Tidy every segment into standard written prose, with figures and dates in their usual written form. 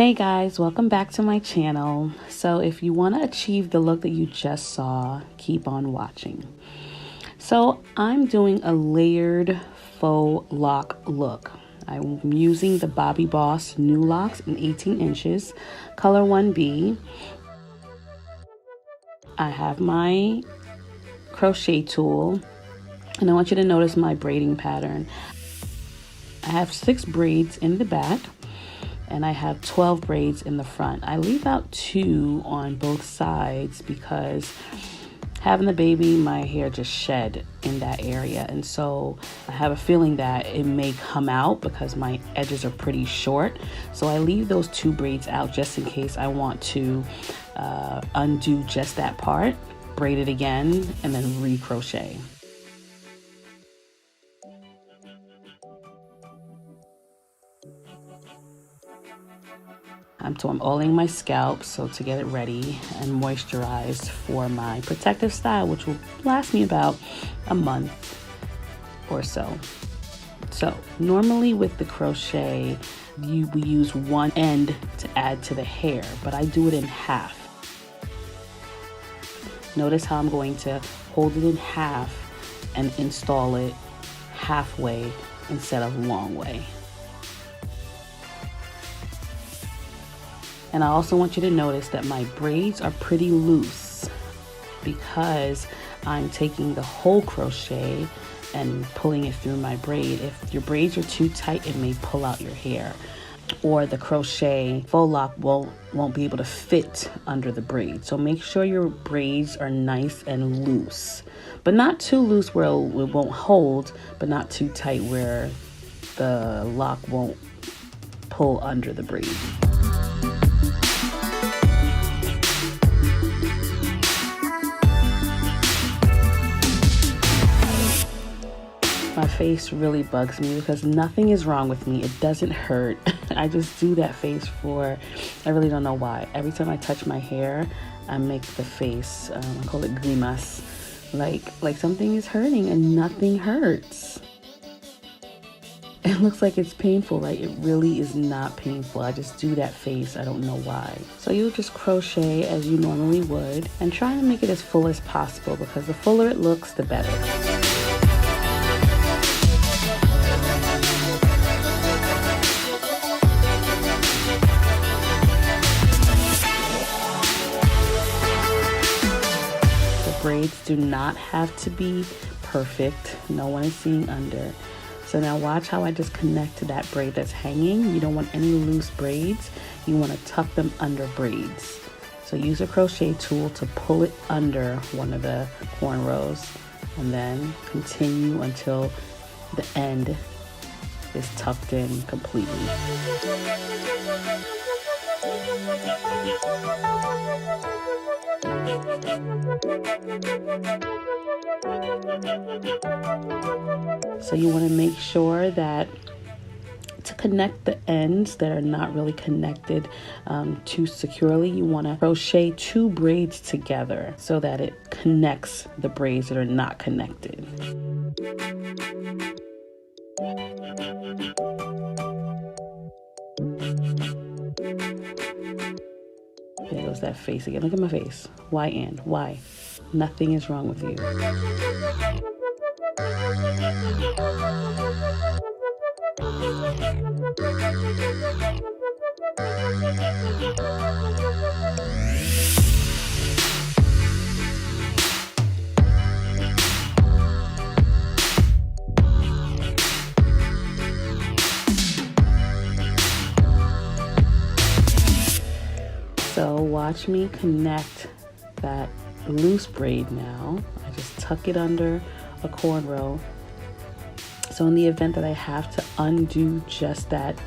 Hey guys, welcome back to my channel. So if you want to achieve the look that you just saw, keep on watching. So I'm doing a layered faux lock look. I'm using the Bobbi Boss new locks in 18 inches, color 1B. I have my crochet tool and I want you to notice my braiding pattern. I have 6 braids in the back and I have 12 braids in the front. I leave out 2 on both sides because having the baby, my hair just shed in that area. And so I have a feeling that it may come out because my edges are pretty short. So I leave those 2 braids out just in case I want to undo just that part, braid it again, and then re-crochet. So I'm oiling my scalp so to get it ready and moisturized for my protective style, which will last me about a month or so. So normally with the crochet, we use one end to add to the hair, but I do it in half. Notice how I'm going to hold it in half and install it halfway instead of long way. And I also want you to notice that my braids are pretty loose because I'm taking the whole crochet and pulling it through my braid. If your braids are too tight, it may pull out your hair, or the crochet faux lock won't be able to fit under the braid. So make sure your braids are nice and loose, but not too loose where it won't hold, but not too tight where the lock won't pull under the braid. My face really bugs me because nothing is wrong with me. It doesn't hurt. I just do that face for, I really don't know why. Every time I touch my hair, I make the face, I call it grimace, like something is hurting and nothing hurts. It looks like it's painful, right? It really is not painful. I just do that face. I don't know why. So you just crochet as you normally would and try to make it as full as possible because the fuller it looks, the better. Braids do not have to be perfect. No one is seeing under. So now watch how I just connect to that braid that's hanging. You don't want any loose braids. You want to tuck them under braids. So use a crochet tool to pull it under one of the cornrows and then continue until the end is tucked in completely. So you want to make sure that to connect the ends that are not really connected too securely, you want to crochet 2 braids together so that it connects the braids that are not connected. There goes that face again. Look at my face. Why, Ann? Why? Nothing is wrong with you. So watch me connect that loose braid now. I just tuck it under a cornrow. So in the event that I have to undo just that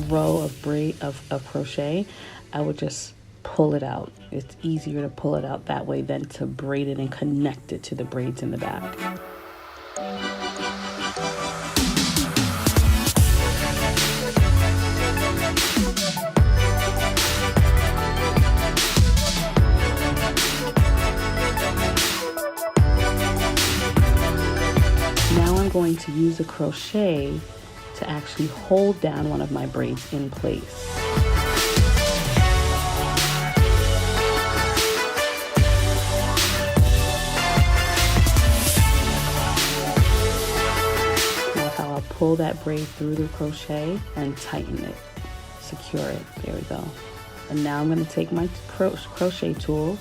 row of braid of crochet, I would just pull it out. It's easier to pull it out that way than to braid it and connect it to the braids in the back. Going to use a crochet to actually hold down one of my braids in place. pull that braid through the crochet and tighten it, secure it. There we go. And now I'm going to take my crochet tool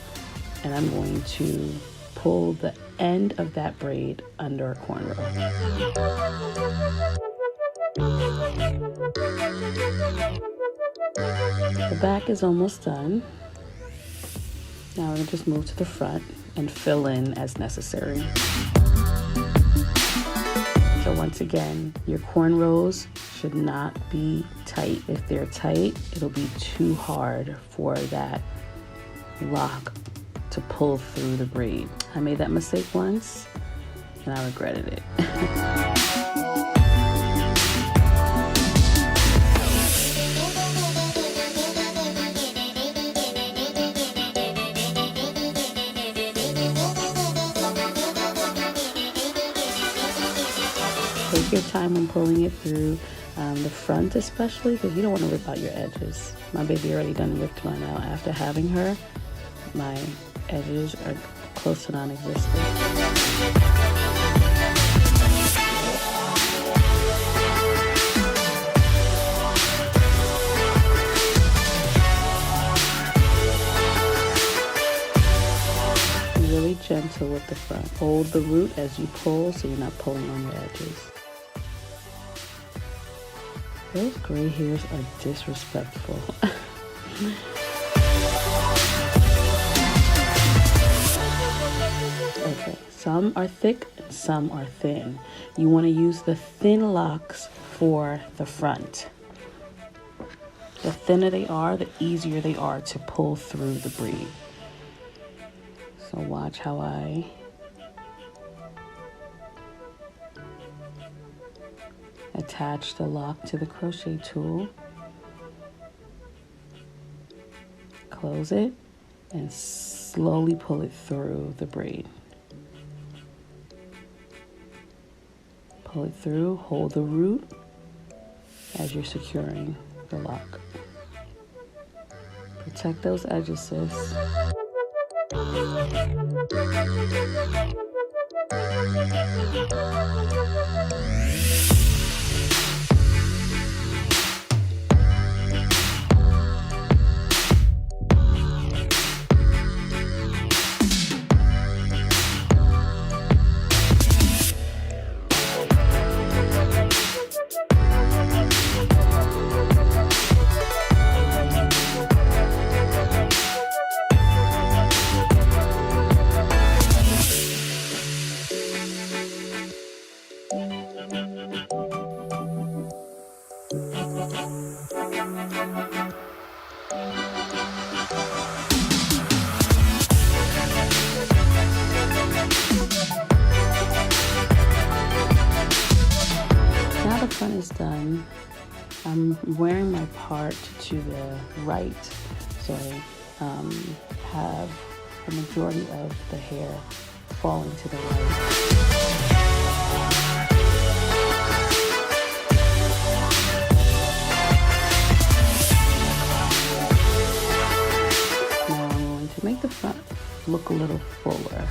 and I'm going to pull the end of that braid under a cornrow. The back is almost done. Now we're going to just move to the front and fill in as necessary. So once again, your cornrows should not be tight. If they're tight, it'll be too hard for that lock to pull through the braid. I made that mistake once and I regretted it. Take your time when pulling it through the front, especially because you don't want to rip out your edges. My baby already done ripped mine out. After having her, my edges are close to non-existent. Be really gentle with the front. Hold the root as you pull so you're not pulling on your edges. Those gray hairs are disrespectful. Okay, some are thick and some are thin. You want to use the thin locks for the front. The thinner they are, the easier they are to pull through the braid. So watch how I attach the lock to the crochet tool, close it, and slowly pull it through the braid. Pull it through, hold the root as you're securing the lock. Protect those edges, sis. Is done. I'm wearing my part to the right, so I have the majority of the hair falling to the right. Now I'm going to make the front look a little fuller.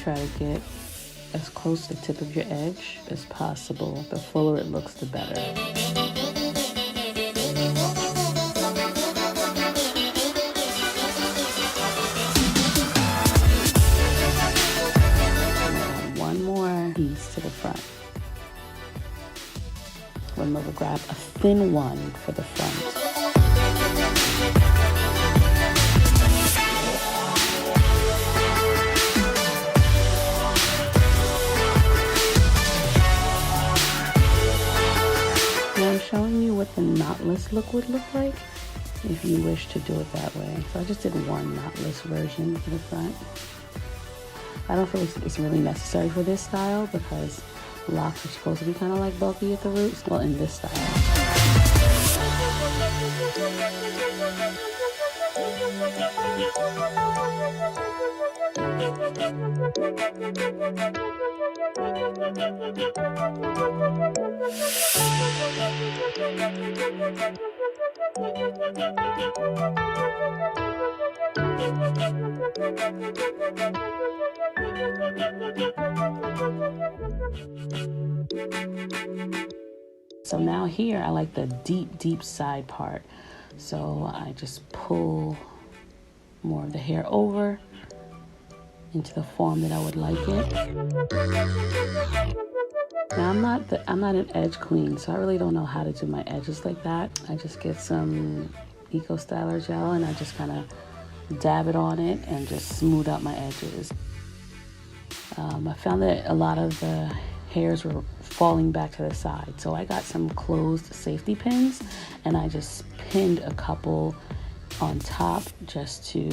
Try to get as close to the tip of your edge as possible. The fuller it looks, the better. One more piece to the front. Remember, grab a thin one for the front. showing you what the knotless look would look like if you wish to do it that way. So I just did one knotless version for the front. I don't feel like it's really necessary for this style because locks are supposed to be kind of like bulky at the roots. Well, in this style. So now here I like the deep side part. So I just pull more of the hair over into the form that I would like it. Now I'm not an edge queen, so I really don't know how to do my edges like that. I just get some Eco Styler gel and I just kind of dab it on it and just smooth out my edges. I found that a lot of the hairs were falling back to the side, so I got some closed safety pins and I just pinned a couple on top just to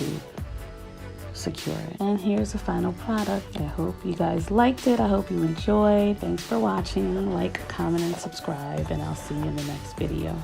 secure it. And here's the final product. I hope you guys liked it. I hope you enjoyed. Thanks for watching. Like, comment, and subscribe, and I'll see you in the next video.